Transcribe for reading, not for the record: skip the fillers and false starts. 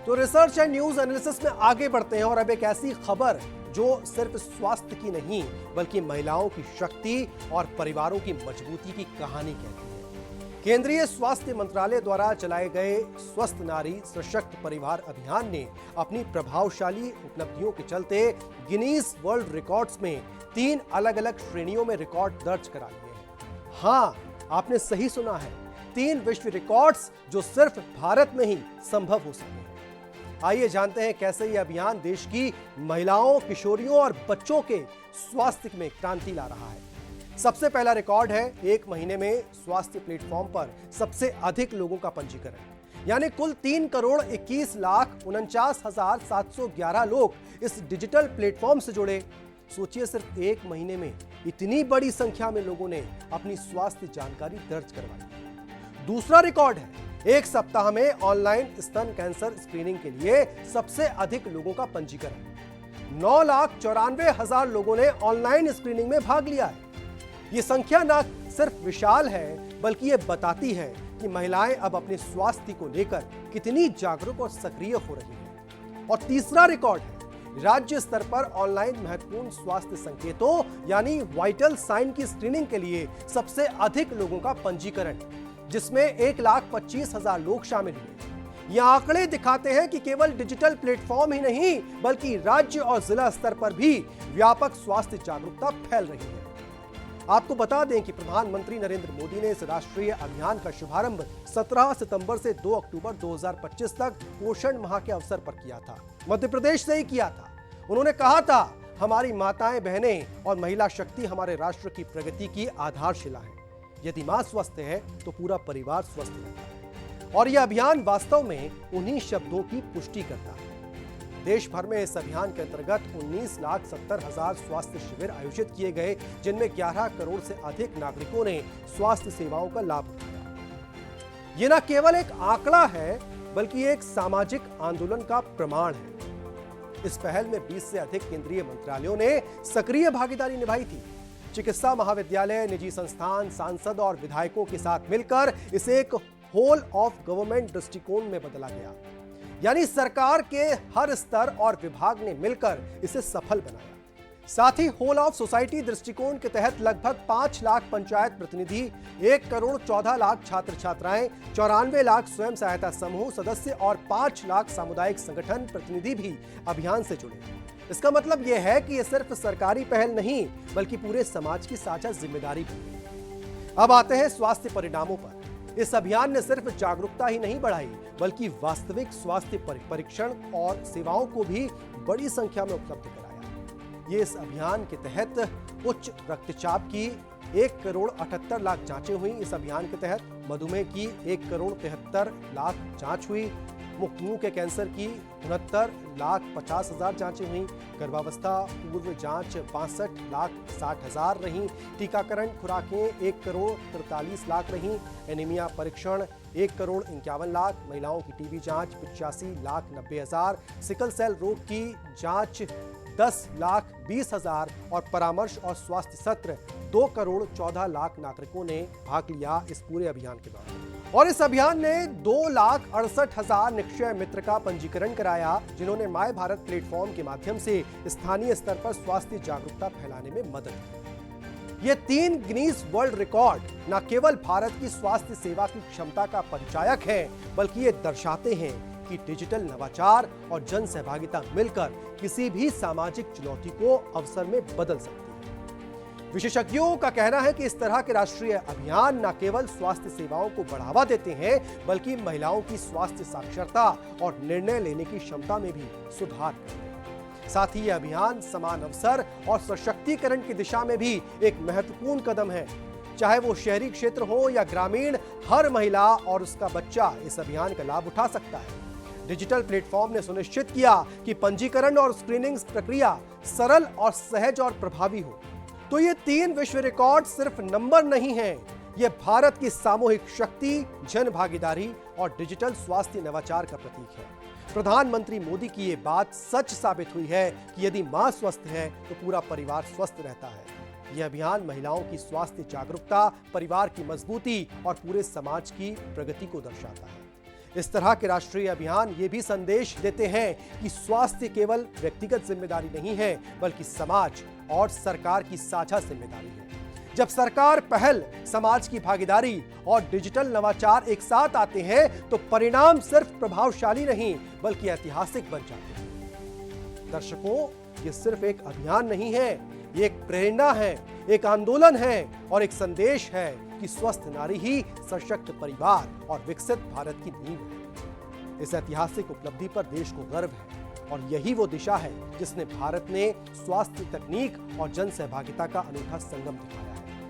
तो research and news analysis में आगे बढ़ते हैं और अब एक ऐसी खबर जो सिर्फ स्वास्थ्य की नहीं बल्कि महिलाओं की शक्ति और परिवारों की मजबूती की कहानी कहती है। केंद्रीय स्वास्थ्य मंत्रालय द्वारा चलाए गए स्वस्थ नारी सशक्त परिवार अभियान ने अपनी प्रभावशाली उपलब्धियों के चलते गिनीज वर्ल्ड रिकॉर्ड्स में 3 अलग-अलग श्रेणियों में रिकॉर्ड दर्ज करा लिए हैं। हाँ, आपने सही सुना है, 3 विश्व रिकॉर्ड्स जो सिर्फ भारत में ही संभव हो सके। आइए जानते हैं कैसे यह अभियान देश की महिलाओं, किशोरियों और बच्चों के स्वास्थ्य में क्रांति ला रहा है। सबसे पहला रिकॉर्ड है 1 महीने में स्वास्थ्य प्लेटफॉर्म पर सबसे अधिक लोगों का पंजीकरण, यानी कुल 3,21,49,711 लोग इस डिजिटल प्लेटफॉर्म से जुड़े। सोचिए, सिर्फ 1 महीने में इतनी बड़ी संख्या में लोगों ने अपनी स्वास्थ्य जानकारी दर्ज करवाई। दूसरा रिकॉर्ड है 1 सप्ताह में ऑनलाइन स्तन कैंसर स्क्रीनिंग के लिए सबसे अधिक लोगों का पंजीकरण। 9,94,000 लोगों ने ऑनलाइन स्क्रीनिंग में भाग लिया है। यह संख्या न सिर्फ विशाल है बल्कि यह बताती है कि महिलाएं अब अपने स्वास्थ्य को लेकर कितनी जागरूक और सक्रिय हो रही हैं। और तीसरा रिकॉर्ड है राज्य स्तर पर ऑनलाइन महत्वपूर्ण स्वास्थ्य संकेतों यानी वाइटल साइन की स्क्रीनिंग के लिए सबसे अधिक लोगों का पंजीकरण, जिसमें 1,25,000 लोग शामिल हुए। ये आंकड़े दिखाते हैं कि केवल डिजिटल प्लेटफॉर्म ही नहीं बल्कि राज्य और जिला स्तर पर भी व्यापक स्वास्थ्य जागरूकता फैल रही है। आपको बता दें कि प्रधानमंत्री नरेंद्र मोदी ने इस राष्ट्रीय अभियान का शुभारंभ 17 सितंबर से 2 अक्टूबर 2025 तक पोषण माह के अवसर पर किया था। मध्य प्रदेश से ही किया था। उन्होंने कहा था, हमारी माताएं, बहनें और महिला शक्ति हमारे राष्ट्र की प्रगति की आधारशिला है। यदि मां स्वस्थ है तो पूरा परिवार स्वस्थ रहता है। और यह अभियान वास्तव में उन्हीं शब्दों की पुष्टि करता है। देश भर में इस अभियान के अंतर्गत 19,70,000 स्वास्थ्य शिविर आयोजित किए गए, जिनमें 11 करोड़ से अधिक नागरिकों ने स्वास्थ्य सेवाओं का लाभ उठाया। यह न केवल एक आंकड़ा है बल्कि एक सामाजिक आंदोलन का प्रमाण है। इस पहल में 20 से अधिक केंद्रीय मंत्रालयों ने सक्रिय भागीदारी निभाई थी। चिकित्सा महाविद्यालय, निजी संस्थान, सांसद और विधायकों के साथ मिलकर इसे एक होल ऑफ गवर्नमेंट दृष्टिकोण में बदला गया, यानी सरकार के हर स्तर और विभाग ने मिलकर इसे सफल बनाया। साथ ही होल ऑफ सोसाइटी दृष्टिकोण के तहत लगभग 5 लाख पंचायत प्रतिनिधि, 1 करोड़ 14 लाख छात्र छात्राएं, 94 लाख स्वयं सहायता समूह सदस्य और 5 लाख सामुदायिक संगठन प्रतिनिधि भी अभियान से जुड़े। इसका मतलब यह है कि यह सिर्फ सरकारी पहल नहीं बल्कि पूरे समाज की साझा जिम्मेदारी भी है। अब आते हैं स्वास्थ्य परिणामों पर। इस अभियान ने सिर्फ जागरूकता ही नहीं बढ़ाई बल्कि वास्तविक स्वास्थ्य परीक्षण और सेवाओं को भी बड़ी संख्या में उपलब्ध कराया। ये इस अभियान के तहत उच्च रक्तचाप की 1 करोड़ 78 लाख जांचें हुई। इस अभियान के तहत मधुमेह की 1 करोड़ 73 लाख जांच हुई। मुंह के कैंसर की 69,50,000 जांचें हुई। गर्भावस्था पूर्व जांच 65,60,000 रहीं। टीकाकरण खुराकें 1 करोड़ 43 लाख रहीं। एनीमिया परीक्षण 1 करोड़ 51 लाख। महिलाओं की टीबी जांच 85,90,000। सिकल सेल रोग की जांच 10,20,000 और परामर्श और स्वास्थ्य सत्र 2 करोड़ 14 लाख नागरिकों ने भाग लिया इस पूरे अभियान के दौरान। और इस अभियान ने 2,68,000 निक्षय मित्र का पंजीकरण कराया, जिन्होंने माय भारत प्लेटफॉर्म के माध्यम से स्थानीय स्तर पर स्वास्थ्य जागरूकता फैलाने में मदद की। ये 3 गिनीज वर्ल्ड रिकॉर्ड न केवल भारत की स्वास्थ्य सेवा की क्षमता का परिचायक है बल्कि ये दर्शाते हैं कि डिजिटल नवाचार और जन सहभागिता मिलकर किसी भी सामाजिक चुनौती को अवसर में बदल सकती है। विशेषज्ञों का कहना है कि इस तरह के राष्ट्रीय अभियान न केवल स्वास्थ्य सेवाओं को बढ़ावा देते हैं बल्कि महिलाओं की स्वास्थ्य साक्षरता और निर्णय लेने की क्षमता में भी सुधार करते हैं। साथ ही यह अभियान समान अवसर और सशक्तिकरण की दिशा में भी एक महत्वपूर्ण कदम है। चाहे वो शहरी क्षेत्र हो या ग्रामीण, हर महिला और उसका बच्चा इस अभियान का लाभ उठा सकता है। डिजिटल प्लेटफॉर्म ने सुनिश्चित किया कि पंजीकरण और स्क्रीनिंग प्रक्रिया सरल और सहज और प्रभावी हो। तो ये 3 विश्व रिकॉर्ड सिर्फ नंबर नहीं हैं, ये भारत की सामूहिक शक्ति, जन भागीदारी और डिजिटल स्वास्थ्य नवाचार का प्रतीक है। प्रधानमंत्री मोदी की ये बात सच साबित हुई है कि यदि मां स्वस्थ है तो पूरा परिवार स्वस्थ रहता है। यह अभियान महिलाओं की स्वास्थ्य जागरूकता, परिवार की मजबूती और पूरे समाज की प्रगति को दर्शाता है। इस तरह के राष्ट्रीय अभियान ये भी संदेश देते हैं कि स्वास्थ्य केवल व्यक्तिगत जिम्मेदारी नहीं है, बल्कि समाज और सरकार की साझा जिम्मेदारी है। जब सरकार पहल, समाज की भागीदारी और डिजिटल नवाचार एक साथ आते हैं तो परिणाम सिर्फ प्रभावशाली नहीं बल्कि ऐतिहासिक बन जाते हैं। दर्शकों, ये सिर्फ एक अभियान नहीं है, ये एक प्रेरणा है, एक आंदोलन है और एक संदेश है कि स्वस्थ नारी ही सशक्त परिवार और विकसित भारत की नींव है। इस ऐतिहासिक उपलब्धि पर देश को गर्व है और यही वो दिशा है जिसने भारत ने स्वास्थ्य तकनीक और जन सहभागिता का अनूठा संगम दिखाया।